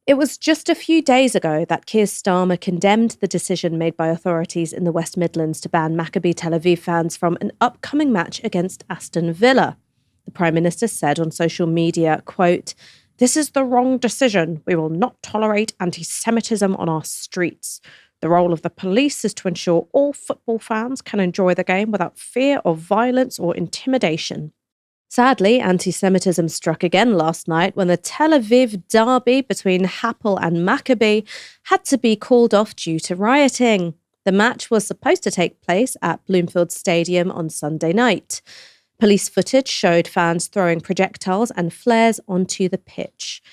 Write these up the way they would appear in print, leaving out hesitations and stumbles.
It was just a few days ago that Keir Starmer condemned the decision made by authorities in the West Midlands to ban Maccabi Tel Aviv fans from an upcoming match against Aston Villa. The Prime Minister said on social media, quote, "This is the wrong decision. We will not tolerate anti-Semitism on our streets. The role of the police is to ensure all football fans can enjoy the game without fear of violence or intimidation." Sadly, anti-Semitism struck again last night when the Tel Aviv derby between Hapoel and Maccabi had to be called off due to rioting. The match was supposed to take place at Bloomfield Stadium on Sunday night. Police footage showed fans throwing projectiles and flares onto the pitch.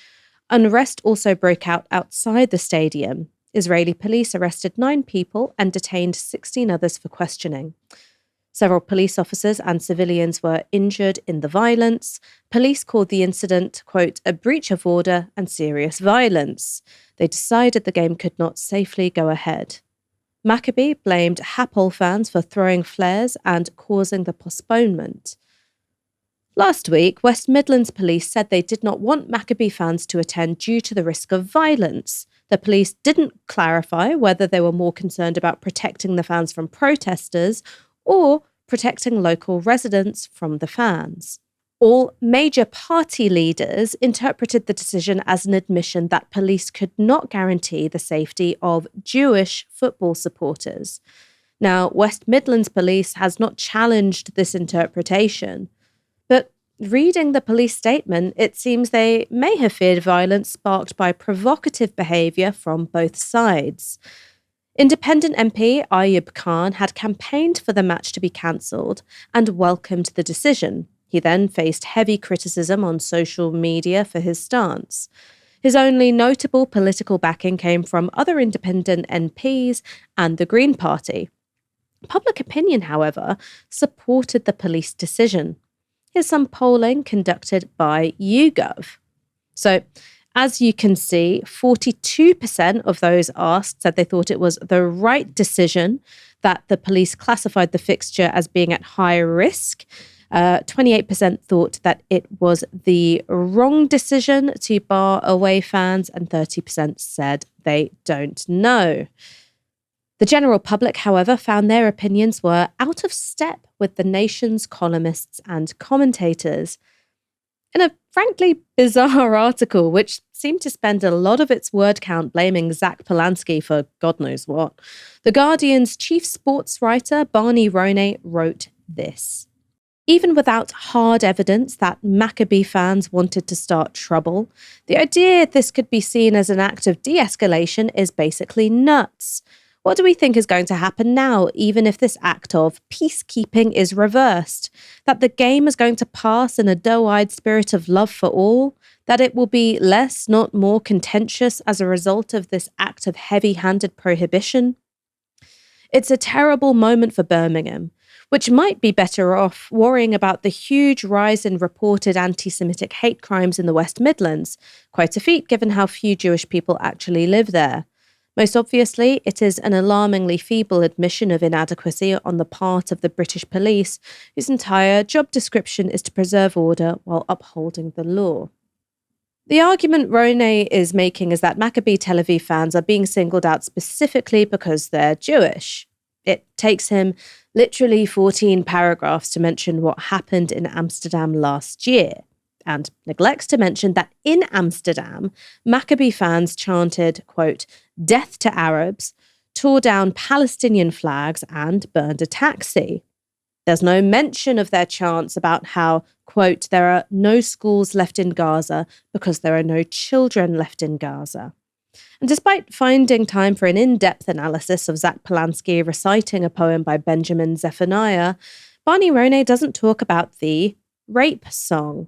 Unrest also broke out outside the stadium. Israeli police arrested 9 people and detained 16 others for questioning. Several police officers and civilians were injured in the violence. Police called the incident, quote, "a breach of order and serious violence." They decided the game could not safely go ahead. Maccabi blamed Hapoel fans for throwing flares and causing the postponement. Last week, West Midlands police said they did not want Maccabi fans to attend due to the risk of violence. The police didn't clarify whether they were more concerned about protecting the fans from protesters or protecting local residents from the fans. All major party leaders interpreted the decision as an admission that police could not guarantee the safety of Jewish football supporters. Now, West Midlands Police has not challenged this interpretation, but reading the police statement, it seems they may have feared violence sparked by provocative behaviour from both sides. Independent MP Ayub Khan had campaigned for the match to be cancelled and welcomed the decision. He then faced heavy criticism on social media for his stance. His only notable political backing came from other independent MPs and the Green Party. Public opinion, however, supported the police decision. Here's some polling conducted by YouGov. So, as you can see, 42% of those asked said they thought it was the right decision, that the police classified the fixture as being at high risk. 28% thought that it was the wrong decision to bar away fans, and 30% said they don't know. The general public, however, found their opinions were out of step with the nation's columnists and commentators. In a frankly bizarre article, which seemed to spend a lot of its word count blaming Zach Polanski for God knows what, The Guardian's chief sports writer, Barney Ronay, wrote this. Even without hard evidence that Maccabi fans wanted to start trouble, the idea this could be seen as an act of de-escalation is basically nuts. What do we think is going to happen now, even if this act of peacekeeping is reversed? That the game is going to pass in a doe-eyed spirit of love for all? That it will be less, not more contentious as a result of this act of heavy-handed prohibition? It's a terrible moment for Birmingham, which might be better off worrying about the huge rise in reported anti-Semitic hate crimes in the West Midlands, quite a feat given how few Jewish people actually live there. Most obviously, it is an alarmingly feeble admission of inadequacy on the part of the British police, whose entire job description is to preserve order while upholding the law. The argument Ronay is making is that Maccabi Tel Aviv fans are being singled out specifically because they're Jewish. It takes him literally 14 paragraphs to mention what happened in Amsterdam last year, and neglects to mention that in Amsterdam, Maccabi fans chanted, quote, "death to Arabs," tore down Palestinian flags and burned a taxi. There's no mention of their chants about how, quote, "there are no schools left in Gaza because there are no children left in Gaza." And despite finding time for an in-depth analysis of Zach Polanski reciting a poem by Benjamin Zephaniah, Barney Ronay doesn't talk about the rape song.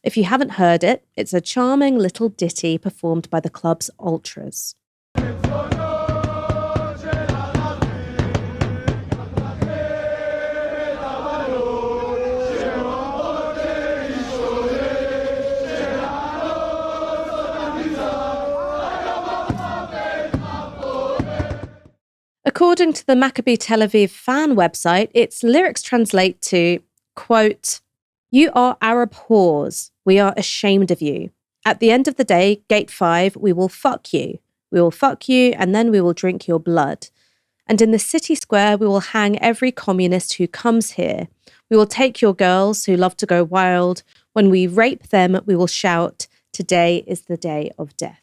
If you haven't heard it, it's a charming little ditty performed by the club's ultras. According to the Maccabi Tel Aviv fan website, its lyrics translate to, quote, "You are Arab whores. We are ashamed of you. At the end of the day, Gate 5, we will fuck you. We will fuck you, and then we will drink your blood. And in the city square, we will hang every communist who comes here. We will take your girls who love to go wild. When we rape them, we will shout, today is the day of death.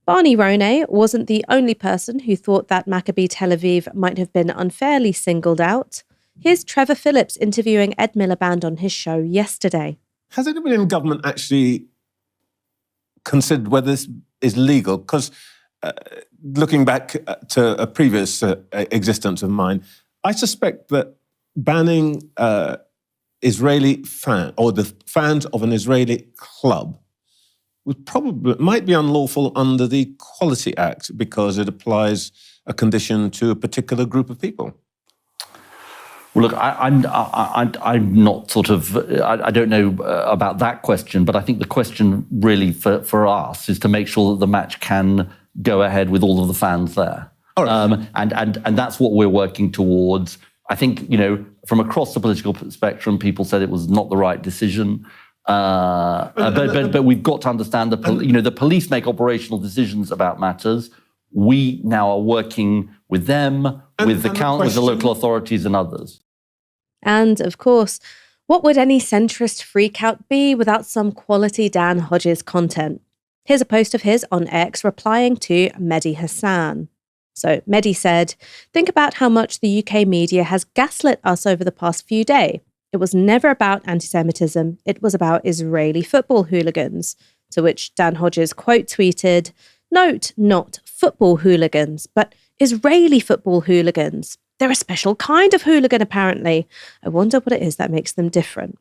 Barney Ronay wasn't the only person who thought that Maccabi Tel Aviv might have been unfairly singled out. Here's Trevor Phillips interviewing Ed Miliband on his show yesterday. Has anybody in government actually considered whether this is legal? Because looking back to a previous existence of mine, I suspect that banning Israeli fans or the fans of an Israeli club might be unlawful under the Equality Act because it applies a condition to a particular group of people. Well, look, I'm not sort of, I don't know about that question, but I think the question really for us is to make sure that the match can go ahead with all of the fans there. All right. And that's what we're working towards. I think, from across the political spectrum, people said it was not the right decision. But we've got to understand the police make operational decisions about matters. We now are working with them, with the local authorities and others. And of course, what would any centrist freakout be without some quality Dan Hodges content? Here's a post of his on X replying to Mehdi Hassan. So Mehdi said, think about how much the UK media has gaslit us over the past few days. It was never about anti-Semitism. It was about Israeli football hooligans. To which Dan Hodges quote tweeted, note, not football hooligans, but Israeli football hooligans. They're a special kind of hooligan, apparently. I wonder what it is that makes them different.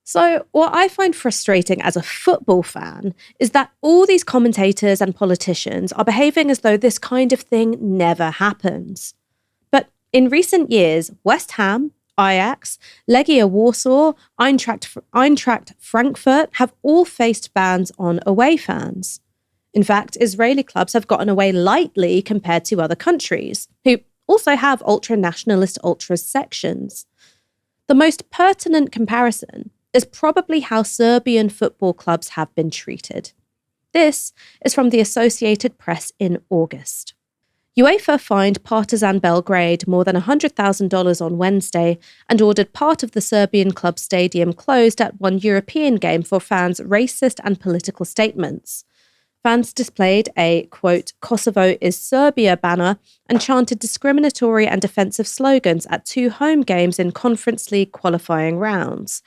So what I find frustrating as a football fan is that all these commentators and politicians are behaving as though this kind of thing never happens. But in recent years, West Ham, Ajax, Legia Warsaw, Eintracht Frankfurt have all faced bans on away fans. In fact, Israeli clubs have gotten away lightly compared to other countries, who also have ultra-nationalist ultras sections. The most pertinent comparison is probably how Serbian football clubs have been treated. This is from the Associated Press in August. UEFA fined Partizan Belgrade more than $100,000 on Wednesday and ordered part of the Serbian club stadium closed at one European game for fans' racist and political statements. Fans displayed a, quote, Kosovo is Serbia banner and chanted discriminatory and offensive slogans at two home games in Conference League qualifying rounds.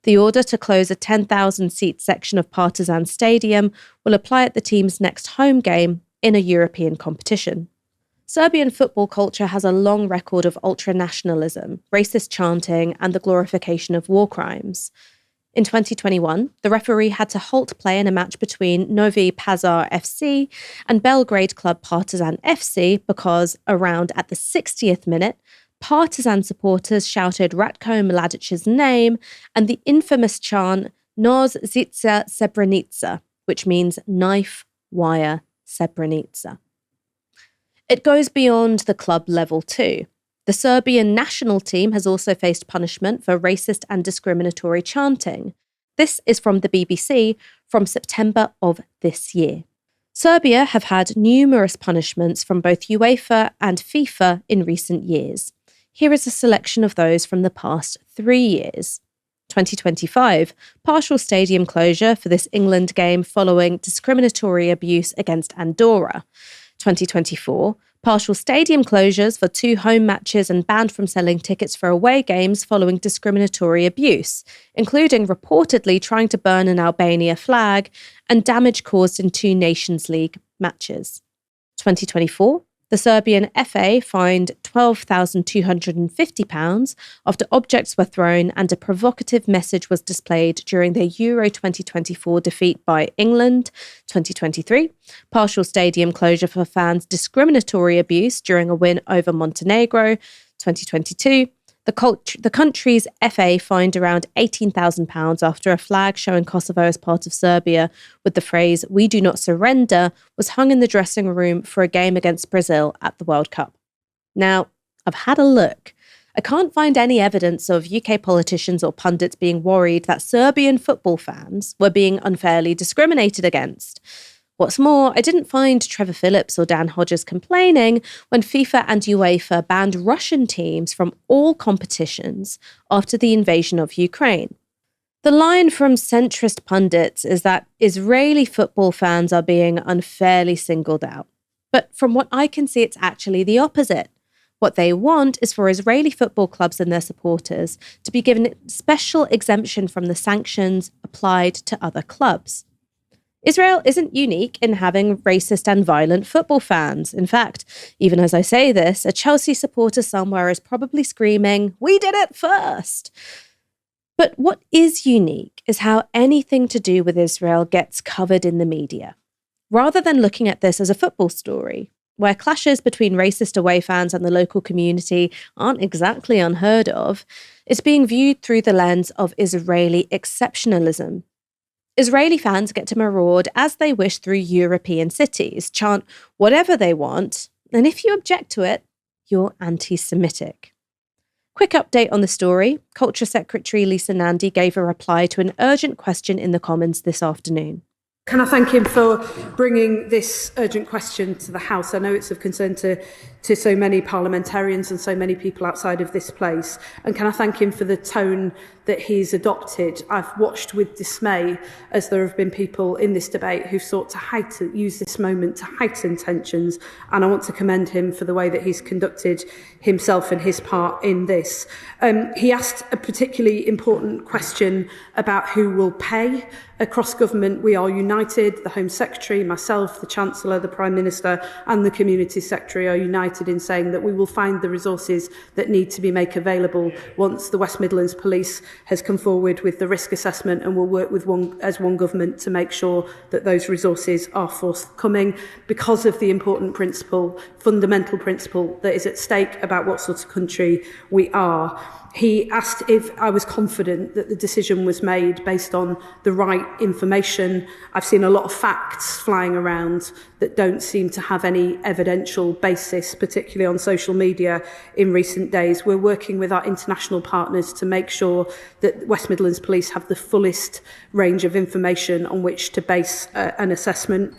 The order to close a 10,000-seat section of Partizan Stadium will apply at the team's next home game in a European competition. Serbian football culture has a long record of ultra-nationalism, racist chanting, and the glorification of war crimes. In 2021, the referee had to halt play in a match between Novi Pazar FC and Belgrade club Partizan FC because, around at the 60th minute, Partizan supporters shouted Ratko Mladic's name and the infamous chant Nož, Zica, Srebrenica, which means knife, wire, Srebrenica. It goes beyond the club level too. The Serbian national team has also faced punishment for racist and discriminatory chanting. This is from the BBC from September of this year. Serbia have had numerous punishments from both UEFA and FIFA in recent years. Here is a selection of those from the past 3 years. 2025, partial stadium closure for this England game following discriminatory abuse against Andorra. 2024, partial stadium closures for 2 home matches and banned from selling tickets for away games following discriminatory abuse, including reportedly trying to burn an Albania flag and damage caused in 2 Nations League matches. 2024, the Serbian FA fined £12,250 after objects were thrown and a provocative message was displayed during their Euro 2024 defeat by England. 2023, partial stadium closure for fans' discriminatory abuse during a win over Montenegro. 2022, the country's FA fined around £18,000 after a flag showing Kosovo as part of Serbia with the phrase, "We do not surrender," was hung in the dressing room for a game against Brazil at the World Cup. Now, I've had a look, I can't find any evidence of UK politicians or pundits being worried that Serbian football fans were being unfairly discriminated against. What's more, I didn't find Trevor Phillips or Dan Hodges complaining when FIFA and UEFA banned Russian teams from all competitions after the invasion of Ukraine. The line from centrist pundits is that Israeli football fans are being unfairly singled out. But from what I can see, it's actually the opposite. What they want is for Israeli football clubs and their supporters to be given special exemption from the sanctions applied to other clubs. Israel isn't unique in having racist and violent football fans. In fact, even as I say this, a Chelsea supporter somewhere is probably screaming, "We did it first!" But what is unique is how anything to do with Israel gets covered in the media. Rather than looking at this as a football story, where clashes between racist away fans and the local community aren't exactly unheard of, it's being viewed through the lens of Israeli exceptionalism. Israeli fans get to maraud as they wish through European cities, chant whatever they want, and if you object to it, you're anti-Semitic. Quick update on the story. Culture Secretary Lisa Nandy gave a reply to an urgent question in the Commons this afternoon. Can I thank him for bringing this urgent question to the House? I know it's of concern to so many parliamentarians and so many people outside of this place. And can I thank him for the tone that he's adopted? I've watched with dismay as there have been people in this debate who've sought to use this moment to heighten tensions. And I want to commend him for the way that he's conducted himself and his part in this. He asked a particularly important question about who will pay. Across government, we are united. The Home Secretary, myself, the Chancellor, the Prime Minister and the Community Secretary are united in saying that we will find the resources that need to be made available once the West Midlands Police has come forward with the risk assessment, and will work with one government to make sure that those resources are forthcoming because of the important principle, fundamental principle that is at stake about what sort of country we are. He asked if I was confident that the decision was made based on the right information. I've seen a lot of facts flying around that don't seem to have any evidential basis, particularly on social media in recent days. We're working with our international partners to make sure that West Midlands Police have the fullest range of information on which to base an assessment.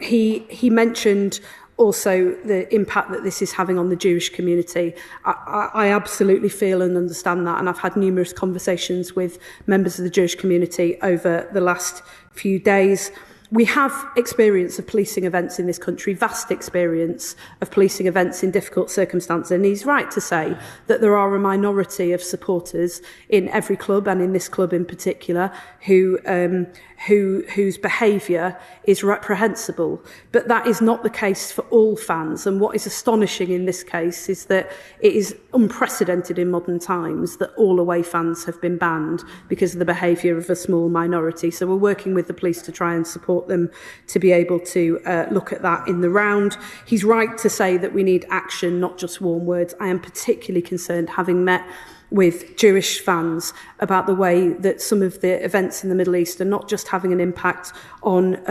He mentioned also the impact that this is having on the Jewish community. I absolutely feel and understand that, and I've had numerous conversations with members of the Jewish community over the last few days. We have experience of policing events in this country, vast experience of policing events in difficult circumstances. And he's right to say that there are a minority of supporters in every club, and in this club in particular, whose behaviour is reprehensible. But that is not the case for all fans. And what is astonishing in this case is that it is unprecedented in modern times that all away fans have been banned because of the behaviour of a small minority. So we're working with the police to try and support them to be able to look at that in the round. He's right to say that we need action, not just warm words. I am particularly concerned, having met with Jewish fans, about the way that some of the events in the Middle East are not just having an impact on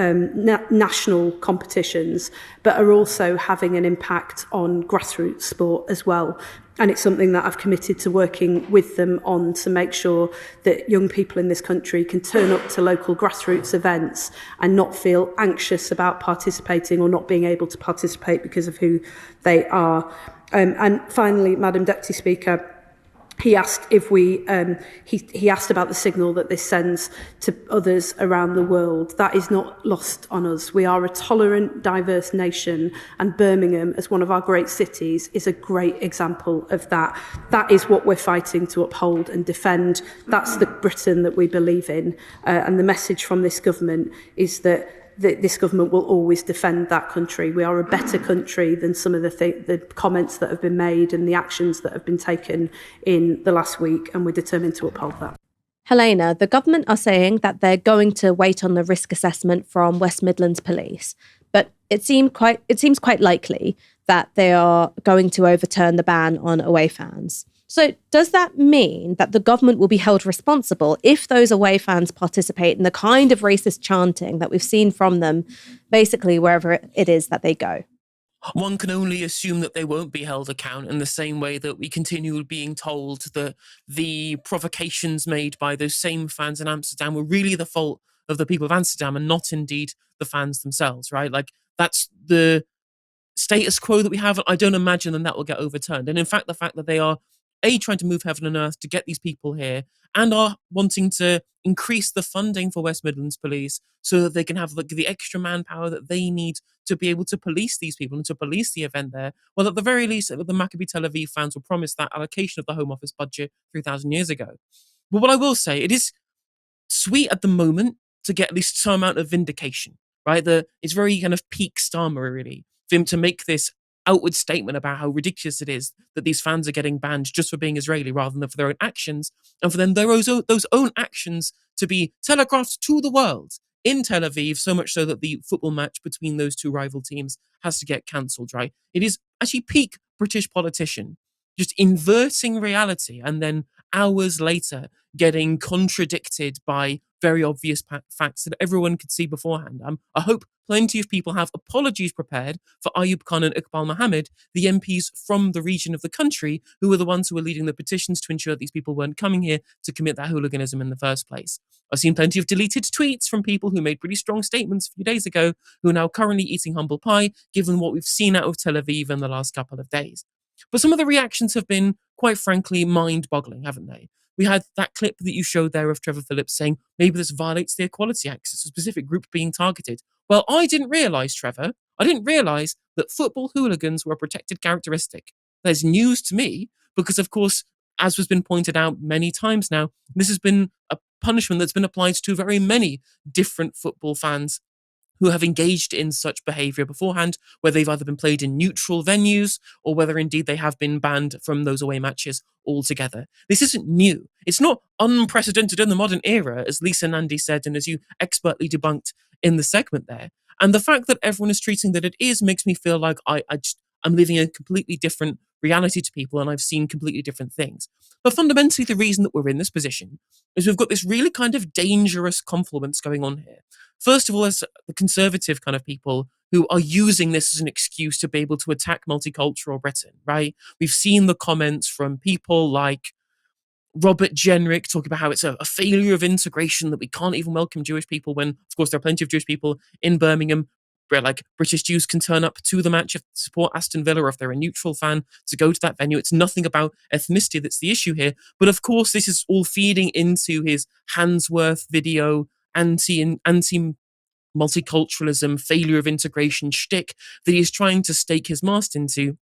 national competitions, but are also having an impact on grassroots sport as well. And it's something that I've committed to working with them on, to make sure that young people in this country can turn up to local grassroots events and not feel anxious about participating or not being able to participate because of who they are. And finally, Madam Deputy Speaker, he asked if he asked about the signal that this sends to others around the world. That is not lost on us. We are a tolerant, diverse nation, and Birmingham, as one of our great cities, is a great example of that. That is what we're fighting to uphold and defend. That's the Britain that we believe in. And the message from this government is that this government will always defend that country. We are a better country than some of the comments that have been made and the actions that have been taken in the last week, and we're determined to uphold that. Helena, the government are saying that they're going to wait on the risk assessment from West Midlands Police, but it seems quite likely that they are going to overturn the ban on away fans. So does that mean that the government will be held responsible if those away fans participate in the kind of racist chanting that we've seen from them, basically wherever it is that they go? one can only assume that they won't be held account in the same way that we continue being told that the provocations made by those same fans in Amsterdam were really the fault of the people of Amsterdam and not indeed the fans themselves, right? Like, that's the status quo that we have. I don't imagine that will get overturned. And in fact, the fact that they are trying to move heaven and earth to get these people here, and are wanting to increase the funding for West Midlands Police so that they can have the extra manpower that they need to be able to police these people and to police the event there. Well, at the very least, the Maccabi Tel Aviv fans were promised that allocation of the Home Office budget 3,000 years ago. But what I will say, it is sweet at the moment to get at least some amount of vindication, right? It's very kind of peak Starmer, really, for him to make this outward statement about how ridiculous it is that these fans are getting banned just for being Israeli rather than for their own actions, and for then those own actions to be telegraphed to the world in Tel Aviv, so much so that the football match between those two rival teams has to get cancelled, right? It is actually peak British politician, just inverting reality and then hours later getting contradicted by very obvious facts that everyone could see beforehand. I hope plenty of people have apologies prepared for Ayub Khan and Iqbal Mohammed, the MPs from the region of the country who were the ones who were leading the petitions to ensure these people weren't coming here to commit that hooliganism in the first place. I've seen plenty of deleted tweets from people who made pretty strong statements a few days ago who are now currently eating humble pie, given what we've seen out of Tel Aviv in the last couple of days. But some of the reactions have been, quite frankly, mind-boggling, haven't they? We had that clip that you showed there of Trevor Phillips saying, maybe this violates the Equality Act. It's a specific group being targeted. Well, I didn't realise, Trevor, I didn't realise that football hooligans were a protected characteristic. There's news to me because, of course, as has been pointed out many times now, this has been a punishment that's been applied to very many different football fans who have engaged in such behaviour beforehand, where they've either been played in neutral venues or whether indeed they have been banned from those away matches altogether. This isn't new. It's not unprecedented in the modern era, as Lisa Nandy said and as you expertly debunked in the segment there. And the fact that everyone is treating that it is makes me feel like I'm living in a completely different reality to people and I've seen completely different things. But fundamentally, the reason that we're in this position is we've got this really kind of dangerous confluence going on here. First of all, as the conservative kind of people who are using this as an excuse to be able to attack multicultural Britain, right? We've seen the comments from people like Robert Jenrick talking about how it's a failure of integration that we can't even welcome Jewish people when, of course, there are plenty of Jewish people in Birmingham where, like, British Jews can turn up to the match to support Aston Villa, or if they're a neutral fan, to go to that venue. It's nothing about ethnicity that's the issue here. But of course, this is all feeding into his Handsworth video, anti multiculturalism, failure of integration shtick that he's trying to stake his mast into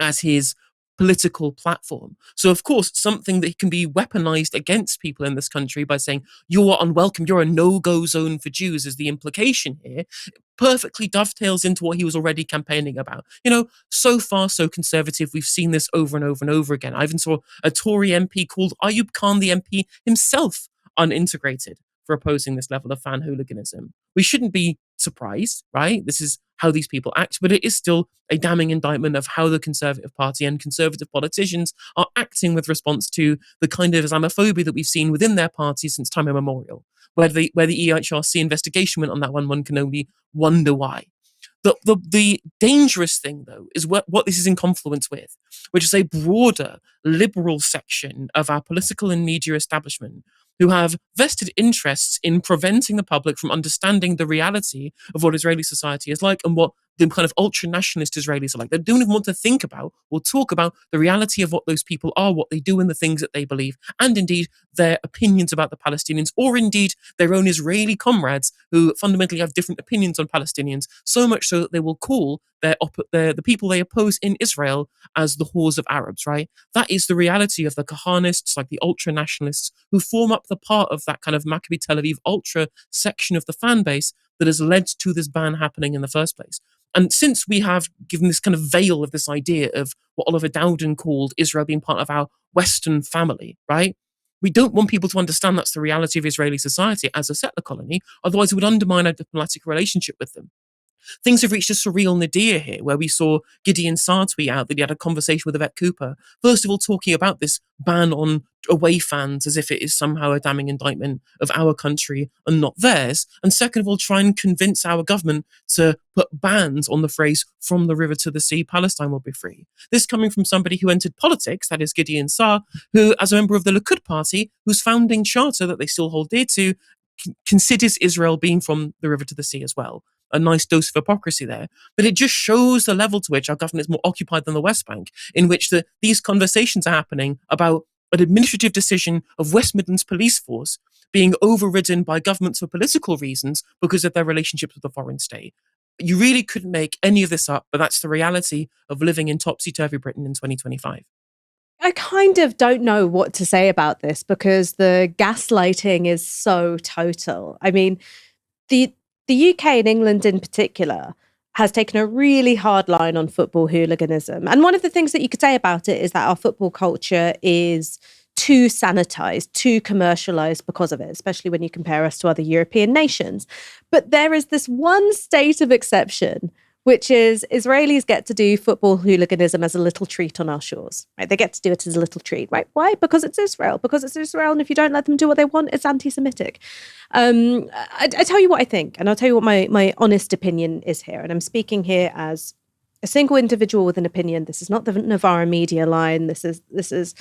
as his political platform. So, of course, something that can be weaponized against people in this country by saying, you're unwelcome, you're a no-go zone for Jews, is the implication here, perfectly dovetails into what he was already campaigning about. You know, so far, so conservative. We've seen this over and over and over again. I even saw a Tory MP called Ayub Khan, the MP himself, unintegrated for opposing this level of fan hooliganism. We shouldn't be surprised, right? This is how these people act, but it is still a damning indictment of how the Conservative Party and Conservative politicians are acting with response to the kind of Islamophobia that we've seen within their party since time immemorial. Where the EHRC investigation went on that one can only wonder why. The dangerous thing, though, is what this is in confluence with, which is a broader liberal section of our political and media establishment who have vested interests in preventing the public from understanding the reality of what Israeli society is like and what the kind of ultra-nationalist Israelis are like. They don't even want to think about or talk about the reality of what those people are, what they do and the things that they believe, and indeed their opinions about the Palestinians, or indeed their own Israeli comrades who fundamentally have different opinions on Palestinians, so much so that they will call the people they oppose in Israel as the whores of Arabs, right? That is the reality of the Kahanists, like the ultra-nationalists, who form up the part of that kind of Maccabi Tel Aviv ultra section of the fan base that has led to this ban happening in the first place. And since we have given this kind of veil of this idea of what Oliver Dowden called Israel being part of our Western family, right? We don't want people to understand that's the reality of Israeli society as a settler colony, otherwise it would undermine our diplomatic relationship with them. Things have reached a surreal nadir here, where we saw Gideon Saar tweet out that he had a conversation with Yvette Cooper, first of all talking about this ban on away fans as if it is somehow a damning indictment of our country and not theirs, and second of all try and convince our government to put bans on the phrase "from the river to the sea, Palestine will be free." This coming from somebody who entered politics, that is Gideon Saar, who, as a member of the Likud party, whose founding charter that they still hold dear to, considers Israel being from the river to the sea as well. A nice dose of hypocrisy there. But it just shows the level to which our government is more occupied than the West Bank, in which these conversations are happening about an administrative decision of West Midlands police force being overridden by governments for political reasons because of their relationships with the foreign state. You really couldn't make any of this up, but that's the reality of living in topsy-turvy Britain in 2025. I kind of don't know what to say about this because the gaslighting is so total. I mean, the UK and England in particular has taken a really hard line on football hooliganism. And one of the things that you could say about it is that our football culture is too sanitized, too commercialized because of it, especially when you compare us to other European nations. But there is this one state of exception, which is Israelis get to do football hooliganism as a little treat on our shores. Right? They get to do it as a little treat, right? Why? Because it's Israel. Because it's Israel, and if you don't let them do what they want, it's anti-Semitic. I tell you what I think, and I'll tell you what my honest opinion is here. And I'm speaking here as a single individual with an opinion. This is not the Novara media line. This is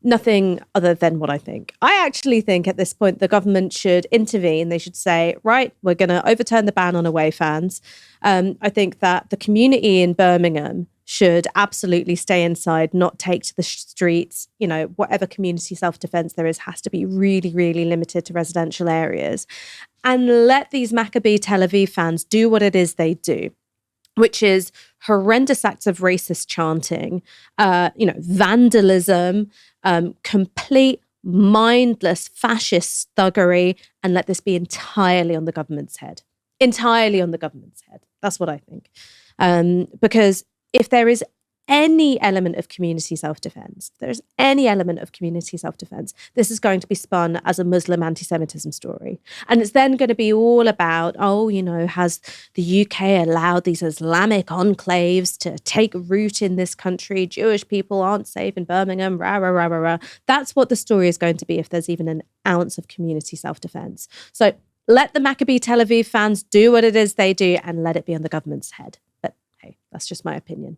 nothing other than what I think. I actually think at this point the government should intervene. They should say, right, we're going to overturn the ban on away fans. I think that the community in Birmingham should absolutely stay inside, not take to the streets. You know, whatever community self-defense there is has to be really, really limited to residential areas. And let these Maccabi Tel Aviv fans do what it is they do, which is horrendous acts of racist chanting, vandalism, complete mindless fascist thuggery, and let this be entirely on the government's head. Entirely on the government's head. That's what I think. Because if there is any element of community self-defense, this is going to be spun as a Muslim anti-Semitism story. And it's then going to be all about, has the UK allowed these Islamic enclaves to take root in this country? Jewish people aren't safe in Birmingham, rah, rah, rah, rah, rah. That's what the story is going to be if there's even an ounce of community self-defense. So let the Maccabi Tel Aviv fans do what it is they do and let it be on the government's head. But hey, that's just my opinion.